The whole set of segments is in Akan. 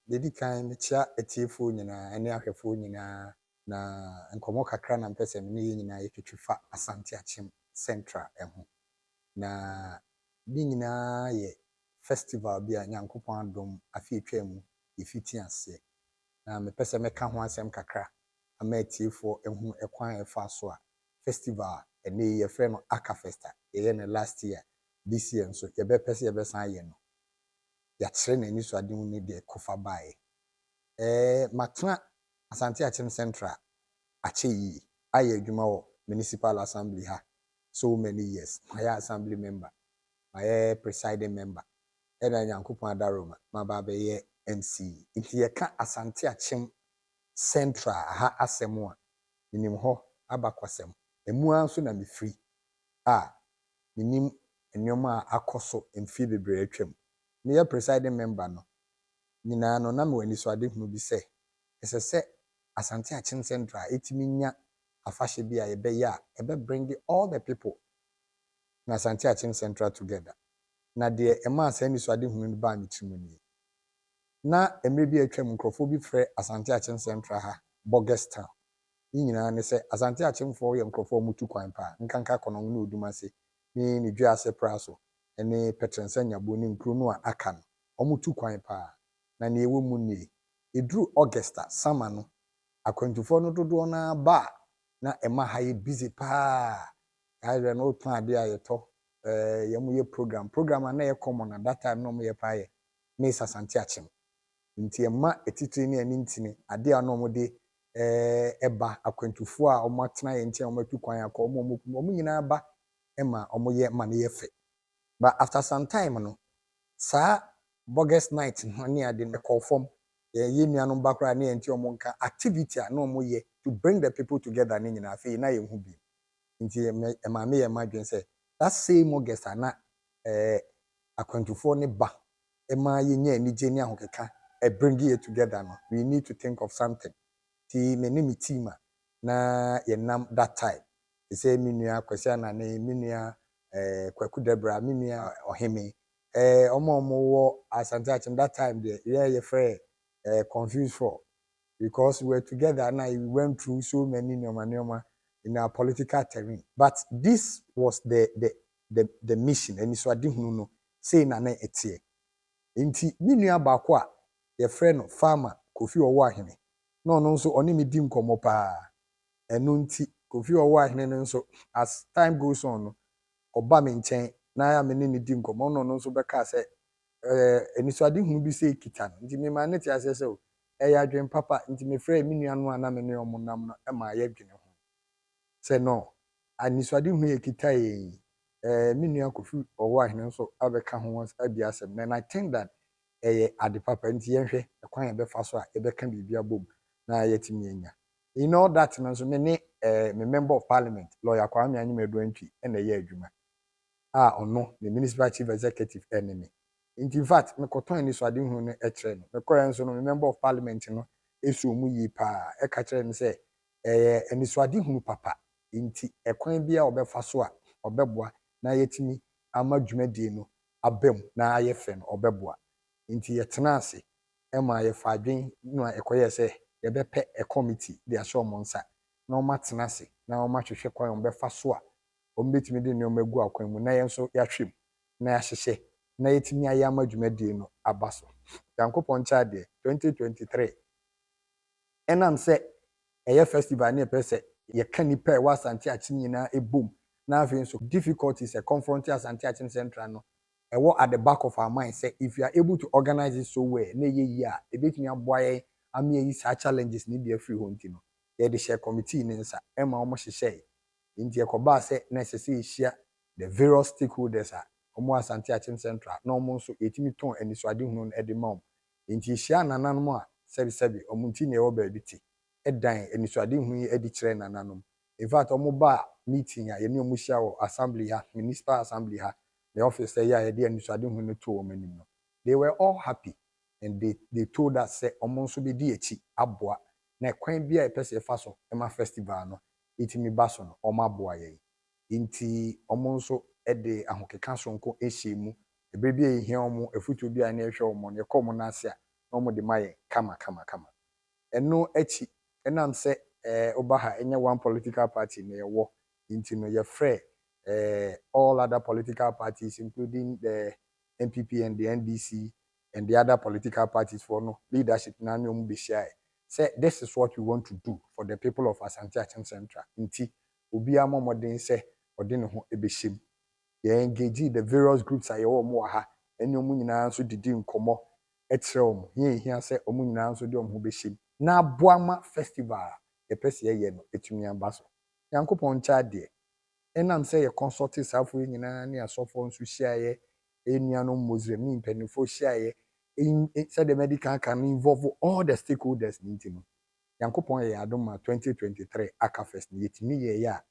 Dedi kan mekyia etiefo nyinaa ene ahwefo nyinaa na nkɔmɔ kakra na mpɛ sɛ me ne yɛn nyinaa yɛtwitwi fa Asante Akyem Central ho. Na ne nyinaa yɛ festival bi a Nyankopɔn adom afi atwa mu yɛfiti aseɛ. Na mepɛ sɛ mɛka ho asɛm kakra ama etiefoɔ ehu ɛkwan a ɛfa so a festival a ɛnɛ yi yɛfrɛ no Aka Festa. Yɛyɛ no last year. This year nso yɛbɛpɛ sɛ yɛbɛsan ayɛ no. Yɛakyerɛ n'ani so ade mu ne deɛ kɔfa baeɛ. Matena Asante Akyem Central akyɛ yie ayɛ adwuma wɔ municipal assembly ha so many years. Mayɛ assembly member, mayɛ presiding member, ɛna Nyankopɔn adaroma maba abɛyɛ MC. Nti yɛka Asante Akyem Central ha asɛm a menim hɔ abakwasɛm. Emu ara nso na mefiri a menim nneɛma a akɔ so mfie bebree atwam. Meyɛ presiding member no nyinaa no na me w'ani so ade hunu bi sɛ ɛsɛ sɛ Asante Akyem Central etimi nya afahyɛ bi a yɛbɛyɛ a ɛbɛ bring all the people na Asante Akyem Central together. Na deɛ ɛma saa ani so ade hunu no baa me tirim nie. Na mmerɛ bi atwam nkurɔfoɔ bi frɛ Asante Akyem Central ha Bogus Town. Ne nyinaa ne sɛ Asante Akyemfoɔ yɛ nkurɔfoɔ a mutu kwan paa. Nkanka kɔnɔn ne Odumase ne Dua Ase Praso ne Petrensa Nyabo ne nkuro no a aka no. Ɔmutu kwan paa. Na ne ɛwɔ mu nie. Eduru August a sama no akwantufoɔ no dodoɔ na ba na ɛma ha yɛ busy paa. Ayɛ no tɔn ade a yɛtɔ yɛmo yɛ program a na yɛ common at that time na ɔmo yɛ paa yɛ Miss Asante Akyem. Nti ɛma etitiri ne ani ntini ade a na ɔmo de ɛba akwantufoɔ a ɔmo atena yɛn nkyɛn ɔmo atu kwan akɔ ɔmo nyinaa ba ɛma ɔmo yɛ ma ne yɛ fɛ. But after some time no saa Bogus night no ne ade no kɔ fam. Yɛyɛ nuanom ba koraa ne yɛn nti ɔmo nka activity a na ɔmo yɛ to bring the people together ne nyinaa afei na yɛn ho bi. Nti ɛma me yɛ madwen sɛ that same August a na akwantufoɔ ne ba ɛma yɛnya anigye ne ahokeka bring it together no we need to think of something. Ti me ne me team a na yɛnam that time. Sɛ me nua Kwasi Anane, me nua Kwaku Debra, me nua Ɔheme ɔmo wɔ Asante Akyem that time deɛ yɛfrɛ confused for because we were together and we went through so many nneɛma in our political terrain. But this was the mission and so ade hunu no say na etie. Nti me nua baako a yɛfrɛ no farmer Kofi ɔwɔ ahene. Na ɔno nso ɔne me di nkɔmmɔ paa. Ɛno nti Kofi ɔwɔ ahene no nso as time goes on no ɔba me nkyɛn na ya me ne ne di nkɔmmɔ na ɔno nso bɛka sɛ enisoade hunu bi sɛ kita no. Nti me ma ne te ase sɛ ɛyɛ adwen papa nti me frɛ me nua no a na me ne ɔmo nam no ɛma yɛ dwene ho. Sɛ no enisoade hunu yɛ kita yɛ me nua Kofi ɔwɔ ahene nso abɛka ho abi asɛm. And I think that ɛyɛ ade papa nti yɛnhwɛ ɛkwan yɛbɛfa so a yɛbɛka biribi abom na yɛtimi anya. In all that no nso me ne me member of parliament lawyer Kwame Anyimadu Antwi ɛna ɛyɛ adwuma a ɔno the municipal chief executive enemy. In fact me kɔtɔn ni so ade hunu no ɛkyerɛ no me kɔyɛ nso no me member of parliament no esu mu yi paa ɛka kyerɛ no sɛ ɛni so ade hunu papa nti ɛkwan bi a ɔbɛfa so a ɔbɛboa na yɛtimi ama dwumadie no abam na ayɛ fɛ no ɔbɛboa. Nti yɛtena ase ɛma yɛfa adwen no a ɛkɔyɛ sɛ yɛbɛpɛ a committee de ahyɛ ɔmo nsa na ɔmo atena ase na ɔmo ahwehwɛ kwan ɔmo bɛfa so a ɔmo betumi de nneɛma gu akwan mu na yɛn nso yɛahwɛ mu na yɛahyehyɛ na yɛtumi ayɛ ama dwumadie no aba so. Yankopɔn kyɛ adeɛ 2023 ɛnam sɛ ɛyɛ festival ne yɛpɛ sɛ yɛka nipa ɛwɔ Asante Akyem nyinaa ebom na afei nso difficulties confront Asante Akyem Central no ɛwɔ at the back of our mind say if you are able to organize it so well na yɛ yi a ebetumi aboa yɛn ama yɛyi saa challenges ne bi afiri hɔ nti no yɛde hyɛ committee ne nsa ɛma ɔmo hyehyɛ nti ɛkɔbaa sɛ na ɛsɛ sɛ yɛhyia the various stakeholders a ɔmo Asante Akyem Central na ɔmo nso yɛtumi tɔn anisoade hunu no ɛde ma ɔmo nti yɛhyia nananom a sɛbisɛbi ɔmo nti na ɛwɔ baabi ti ɛdan anisoade hunu yi ɛde kyerɛ nananom. In fact ɔmo ba meeting a yɛne ɔmo hyia wɔ assembly ha municipal assembly ha the office say yeah they anisoade hunu no to ɔmo anim no they were all happy and they told us say ɔmo nso be di akyi aboa na kwan bi a yɛpɛ sɛ yɛfa so ɛma festival no ɛtumi ba so no ɔmo aboa yɛn nti ɔmo nso ɛde ahokeka sonko ɛhyɛ mu ebere bi a yɛhia ɔmo efutuo bi a na yɛhwɛ ɔmo no yɛkɔ ɔmo n'ase a na ɔmo de ma yɛ kama. Ɛno akyi ɛnam sɛ ɔba ha ɛnyɛ one political party na yɛwɔ nti no yɛfrɛ all other political parties including the NPP and the NDC and the other political parties for no leadership na ne ɔmo behyia say this is what we want to do for the people of Asante Achem Central nti obiara mmɔden sɛ ɔde ne ho ɛbɛhyɛ mu yɛ engage the various groups a yɛwɔ ɔmo wɔ ha ɛne ɔmo nyinaa nso didi nkɔmmɔ ɛkyerɛ ɔmo yɛhia sɛ ɔmo nyinaa nso de ɔmo ho bɛhyɛ mu na aboama festival yɛpɛ sɛ yɛyɛ no ɛtumi aba so Nyankopɔn nkyɛ adeɛ ɛnam sɛ yɛ consult saafo nyinaa ne asɔfo nso hyiaeɛ enuanom Muslim mpanimfo hyiaeɛ sɛ the medical can involve all the stakeholders in it. Yankopon yɛ adom ma 2023 aka first yɛtumi yɛ a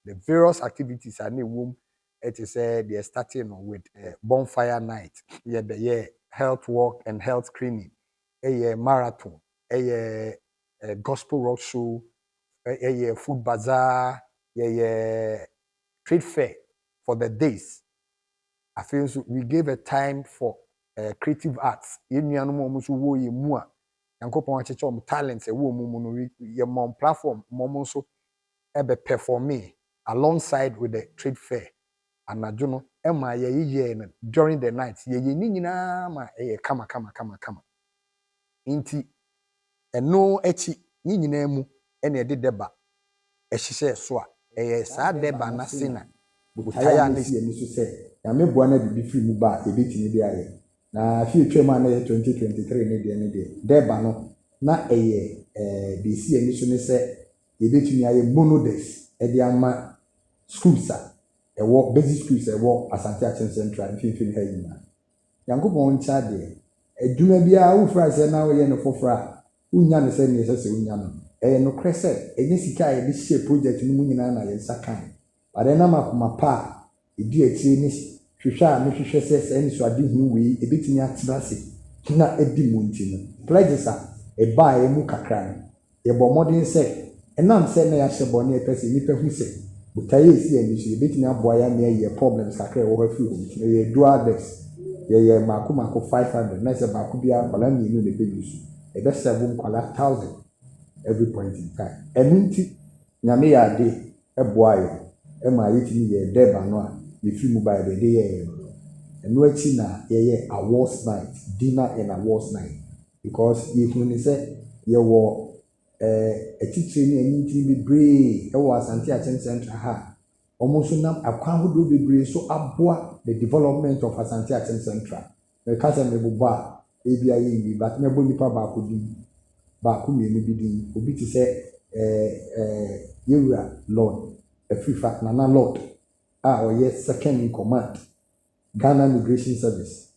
the various activities are na ɛwom it is they starting with bonfire night yeah health walk and health screening marathon gospel rock show food bazaar trade fair for the days. I feel so we gave a time for creative arts. Yenuanom omuso wo ye mu a Yankopon acheche om talents e wo mu no ye mom platform mom so ebe performing alongside with the trade fair. Anadwo no e ma ye no during the night ye ni nyina ma e kama. Inti eno echi ni nyina mu e na de deba e hyehyɛ so a e saa deba na sena butaya na si emi so sɛ ya meboa na bibi firi mu ba ebetini bi ayɛ na fi twam a na yɛ 2023 ne de deba no na de si emi so ne sɛ ebetini ayɛ monodes e de ama schools a ɛwɔ basic schools ɛwɔ Asante Achem Central mfimfini ha yina Yankopɔn ncha de adwuma bia wo fra sɛ na wo yɛ no fofra unya ne sɛ ne sɛ unya no no kresɛ enye sika a yɛde hyɛ project no mu nyinaa na yɛnsa kan ade na makoma pa edi akire ni hwehwɛ a me hwehwɛ sɛ sɛ ne so ade hu wei ebetimi atena se na edi mu nti no pledges a eba a emu kakra no yɛbɔ modern sɛ enam sɛ na yɛahyɛ bɔ ne yɛpɛ nipa hu sɛ butaye esi ani so ebetimi aboa ya na yɛ problems kakra ɛwɔ ha fi hu yɛ dual desk yɛ mako 500 na sɛ baako bia kwala mienu na bebi so ebe 7 kwala 1000 every point in time nti nyame yɛ ade ɛboa yɛ ɛma yɛtumi yɛ deba no a yɛfiri mu ba yɛde yɛ ɛno akyi na yɛyɛ awards night dinner and awards night because yɛhunu ne sɛ yɛwɔ ɛtitire ne anyintini bebree ɛwɔ Asante Achem Central ha ɔmo nso nam akwan ahodoɔ bebree so aboa the development of Asante Achem Central mɛka sɛ mɛbobɔ a ebi ayɛ yi but mɛbɔ nipa baako mmienu bi din obi te sɛ yewura Lord Afrifa Nana Lord a ɔyɛ second in command Ghana Immigration Service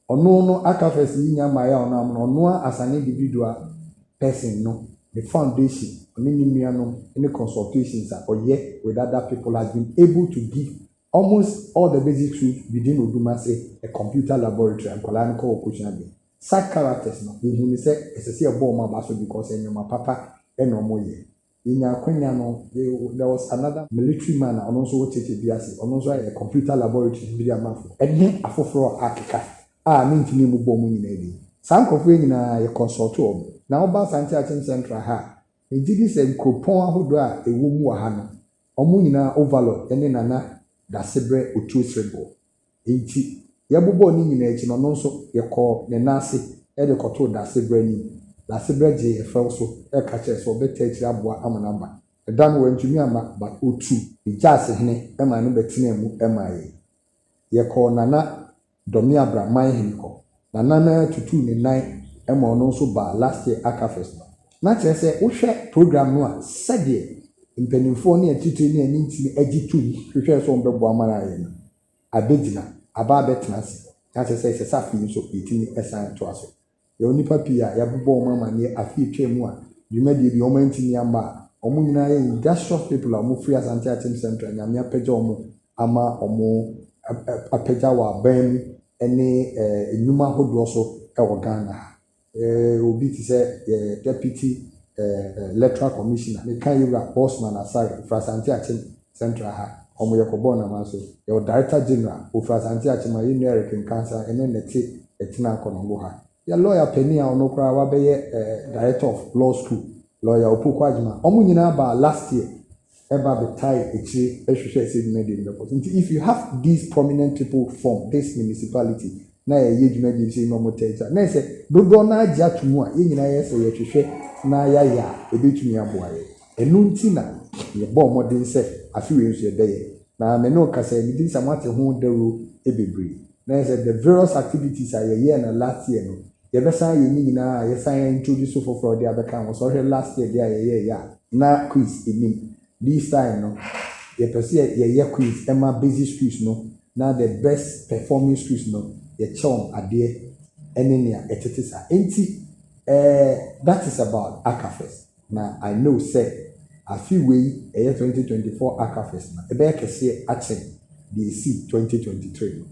ɔno no aka first yi nyama ya ɔno am no ɔno as an individual person no the foundation ɔne ne nuanom ne consultations a ɔyɛ with other people has been able to give almost all the basic tools within Odumase a computer laboratory and kwala no kɔ ɔkɔhyia bi such characters no ehu ne sɛ ɛsɛ sɛ ɛbɔ ɔmo aba so because ɛnyɛma papa ɛna ɔmo yɛ Kwenya no there was another military man ɔno nso wɔ tete bi ase ɔno nso ayɛ computer laboratory bi amafo ɛne afoforo akeka a ne ntumi mu bɔ mu nyinaa bi saa nkɔfo nyinaa yɛ consult ɔmo na ɔba Asante Achem Central ha egidi sɛ nkropɔn ahodoɔ a ɛwɔ mu wɔ ha no ɔmo nyinaa overlord ɛne Nana Dasebrɛ Otuo Srebo enti yɛbobɔ ne nyinaa akyi no ɔno nso yɛkɔ ne nase ɛde kɔtoo Dasebrɛ ni Dasebrɛ gye ɛfɛw so ɛka kyerɛ sɛ ɔbɛta akyiri aboa amanamba ɛda no wantumi ama but otu egya ase hene ɛma no bɛtena mu ɛma yɛkɔ Nana Dɔme Abraman hene kɔ Nana na tutu ne nan ɛma ɔno nso ba last year aka first no na kyerɛ sɛ wohwɛ program no a sɛdeɛ mpanimfoɔ ne atitire ne ani ntimi agye tum hwehwɛ sɛ ɔmbɛboa amara yɛ no abɛgyina aba abɛtena ase na kyerɛ sɛ ɛsɛ sɛ afei nso yɛtumi ɛsan to aso yɛwɔ nipa pii a yɛabobɔ ɔmo amanneɛ afei twa mu a dwumadie bi ɔmo antumi amba a ɔmo nyinaa yɛ industrial people a ɔmo firi Asante Achem Central nyame apagya ɔmo ama ɔmo apagya wɔ aban mu ɛne nnwuma ahodoɔ so ɛwɔ Ghana ha obi te sɛ deputy electoral commissioner ne kan yewura Bosman Asare firi Asante Achem Central ha ɔmo yɛ kɔbɔ nama so yɛwɔ director general ofiri Asante Achem a yɛnua Eric Nkansa ɛne nɛte ɛtena akɔnɔbɔ ha ya lawyer penny a ono kra wa be director of law school lawyer Opoku Agyeman omo nyina ba last year eba be tie echi ehwehwe say di media report. If you have these prominent people from this municipality na ye dwuma di say no moteja na say dodo na agye atumu a ye nyina ye say ye hwehwe na ya ebetumi aboaye enu nti na ye bo modern say afi we nso ye beye na me no kasa ni di samate ho dawo ebebre na say the various activities are ye na last year no ye be san ye nyina ye san introduce for fraud ya be kan so last year dia ye ya na quiz enim this time no ye pese ye quiz ema basic schools no na the best performing schools no ye chom ade enenia etetisa enti that is about Akafest. Now I know say a few way 2024 Akafest na ebe kese ache the 2023